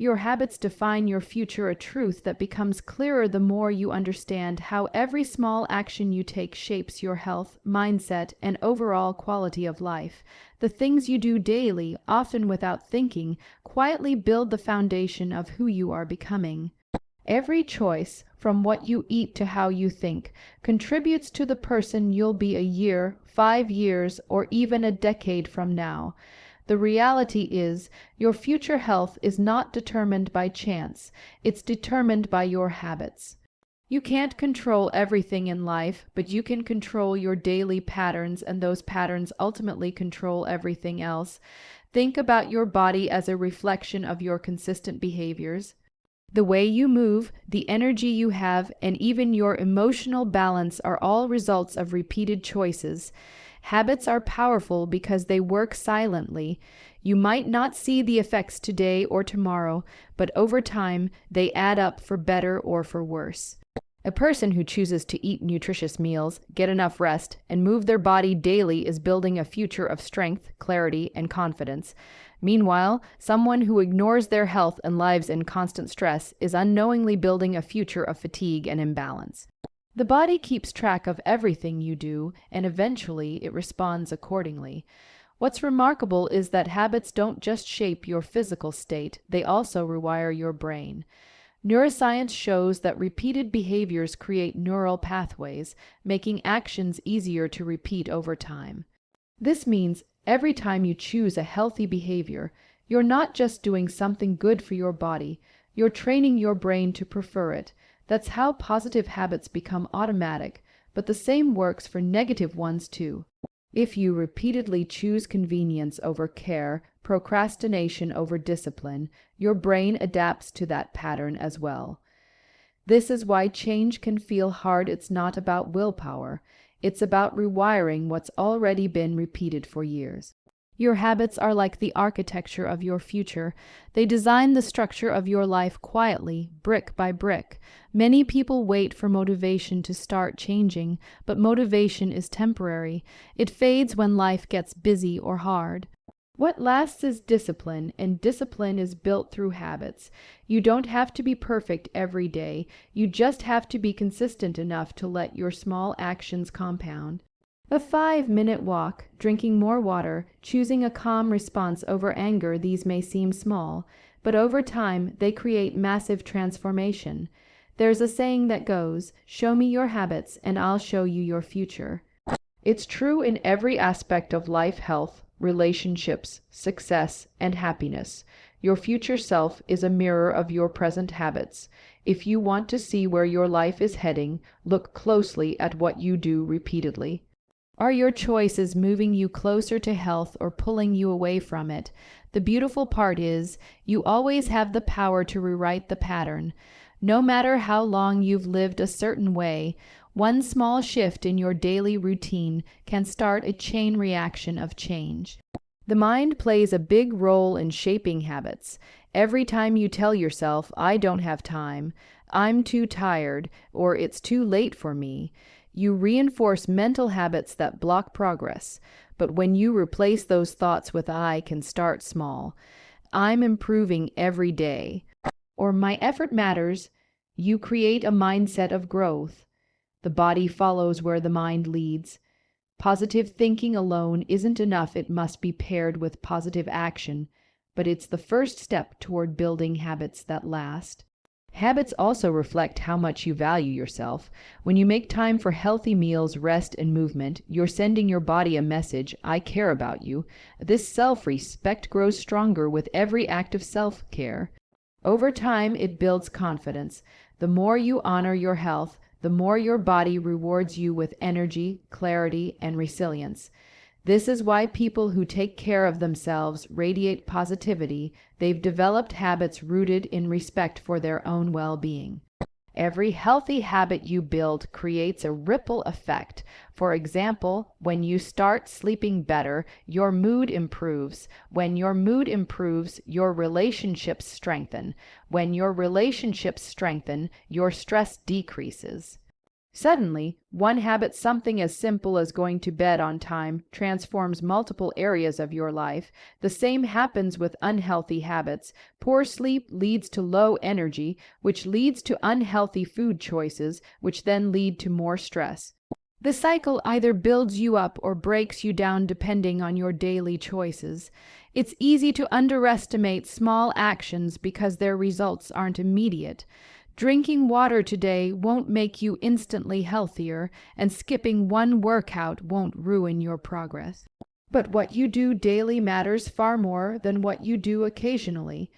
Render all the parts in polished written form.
Your habits define your future, a truth that becomes clearer the more you understand how every small action you take shapes your health, mindset, and overall quality of life. The things you do daily, often without thinking, quietly build the foundation of who you are becoming. Every choice, from what you eat to how you think, contributes to the person you'll be a year, 5 years, or even a decade from now. The reality is, your future health is not determined by chance, it's determined by your habits. You can't control everything in life, but you can control your daily patterns, and those patterns ultimately control everything else. Think about your body as a reflection of your consistent behaviors. The way you move, the energy you have, and even your emotional balance are all results of repeated choices. Habits are powerful because they work silently. You might not see the effects today or tomorrow, but over time, they add up for better or for worse. A person who chooses to eat nutritious meals, get enough rest, and move their body daily is building a future of strength, clarity, and confidence. Meanwhile, someone who ignores their health and lives in constant stress is unknowingly building a future of fatigue and imbalance. The body keeps track of everything you do, and eventually it responds accordingly. What's remarkable is that habits don't just shape your physical state, they also rewire your brain. Neuroscience shows that repeated behaviors create neural pathways, making actions easier to repeat over time. This means every time you choose a healthy behavior, you're not just doing something good for your body, you're training your brain to prefer it. That's how positive habits become automatic, but the same works for negative ones too. If you repeatedly choose convenience over care, procrastination over discipline, your brain adapts to that pattern as well. This is why change can feel hard. It's not about willpower. It's about rewiring what's already been repeated for years. Your habits are like the architecture of your future. They design the structure of your life quietly, brick by brick. Many people wait for motivation to start changing, but motivation is temporary. It fades when life gets busy or hard. What lasts is discipline, and discipline is built through habits. You don't have to be perfect every day. You just have to be consistent enough to let your small actions compound. A 5-minute walk, drinking more water, choosing a calm response over anger, these may seem small, but over time they create massive transformation. There's a saying that goes, "Show me your habits and I'll show you your future." It's true in every aspect of life, health, relationships, success, and happiness. Your future self is a mirror of your present habits. If you want to see where your life is heading, look closely at what you do repeatedly. Are your choices moving you closer to health or pulling you away from it? The beautiful part is, you always have the power to rewrite the pattern. No matter how long you've lived a certain way, one small shift in your daily routine can start a chain reaction of change. The mind plays a big role in shaping habits. Every time you tell yourself, "I don't have time," "I'm too tired," or "it's too late for me," you reinforce mental habits that block progress. But when you replace those thoughts with "I can start small," "I'm improving every day," or "my effort matters," you create a mindset of growth. The body follows where the mind leads. Positive thinking alone isn't enough. It must be paired with positive action, but it's the first step toward building habits that last. Habits also reflect how much you value yourself. When you make time for healthy meals, rest, and movement, you're sending your body a message, "I care about you." This self-respect grows stronger with every act of self-care. Over time, it builds confidence. The more you honor your health, the more your body rewards you with energy, clarity, and resilience. This is why people who take care of themselves radiate positivity. They've developed habits rooted in respect for their own well-being. Every healthy habit you build creates a ripple effect. For example, when you start sleeping better, your mood improves. When your mood improves, your relationships strengthen. When your relationships strengthen, your stress decreases. Suddenly, one habit, something as simple as going to bed on time, transforms multiple areas of your life. The same happens with unhealthy habits. Poor sleep leads to low energy, which leads to unhealthy food choices, which then lead to more stress. The cycle either builds you up or breaks you down depending on your daily choices. It's easy to underestimate small actions because their results aren't immediate. Drinking water today won't make you instantly healthier, and skipping one workout won't ruin your progress. But what you do daily matters far more than what you do occasionally.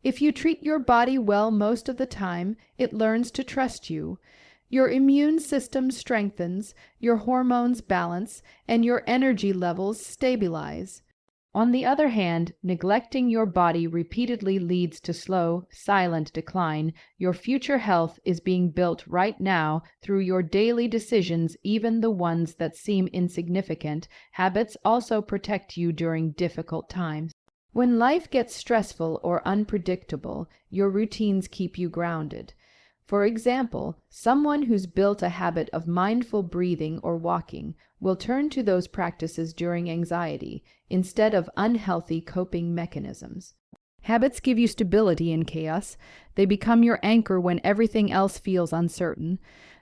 If you treat your body well most of the time, it learns to trust you. Your immune system strengthens, your hormones balance, and your energy levels stabilize. On the other hand, neglecting your body repeatedly leads to slow, silent decline. Your future health is being built right now through your daily decisions, even the ones that seem insignificant. Habits also protect you during difficult times. When life gets stressful or unpredictable, your routines keep you grounded. For example, someone who's built a habit of mindful breathing or walking will turn to those practices during anxiety instead of unhealthy coping mechanisms. Habits give you stability in chaos. They become your anchor when everything else feels uncertain.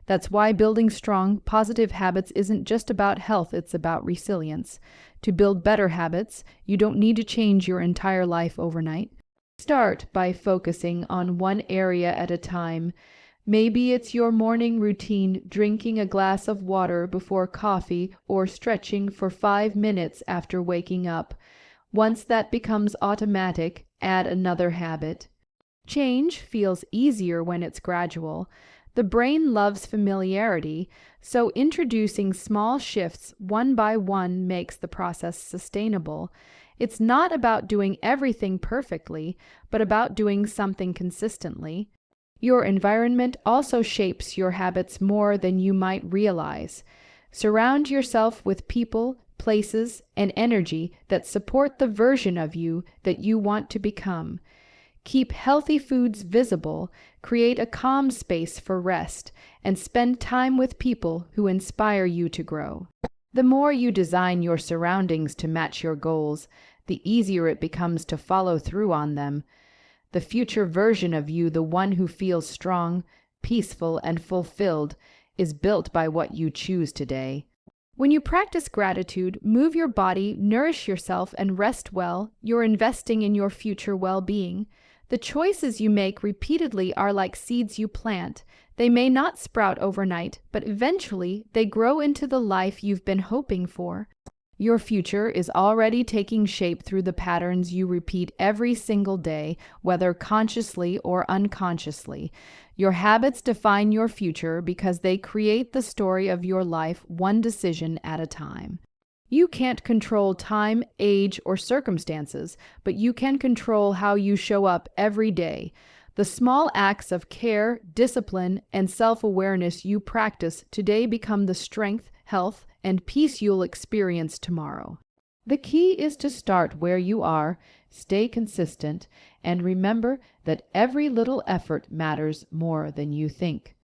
That's why building strong, positive habits isn't just about health, it's about resilience. To build better habits, you don't need to change your entire life overnight. Start by focusing on one area at a time. Maybe it's your morning routine, drinking a glass of water before coffee or stretching for 5 minutes after waking up. Once that becomes automatic, add another habit. Change feels easier when it's gradual. The brain loves familiarity, so introducing small shifts one by one makes the process sustainable. It's not about doing everything perfectly, but about doing something consistently. Your environment also shapes your habits more than you might realize. Surround yourself with people, places, and energy that support the version of you that you want to become. Keep healthy foods visible, create a calm space for rest, and spend time with people who inspire you to grow. The more you design your surroundings to match your goals, the easier it becomes to follow through on them. The future version of you, the one who feels strong, peaceful, and fulfilled, is built by what you choose today. When you practice gratitude, move your body, nourish yourself, and rest well, you're investing in your future well-being. The choices you make repeatedly are like seeds you plant. They may not sprout overnight, but eventually they grow into the life you've been hoping for. Your future is already taking shape through the patterns you repeat every single day, whether consciously or unconsciously. Your habits define your future because they create the story of your life one decision at a time. You can't control time, age, or circumstances, but you can control how you show up every day. The small acts of care, discipline, and self-awareness you practice today become the strength, health, and peace you'll experience tomorrow. The key is to start where you are, stay consistent, and remember that every little effort matters more than you think.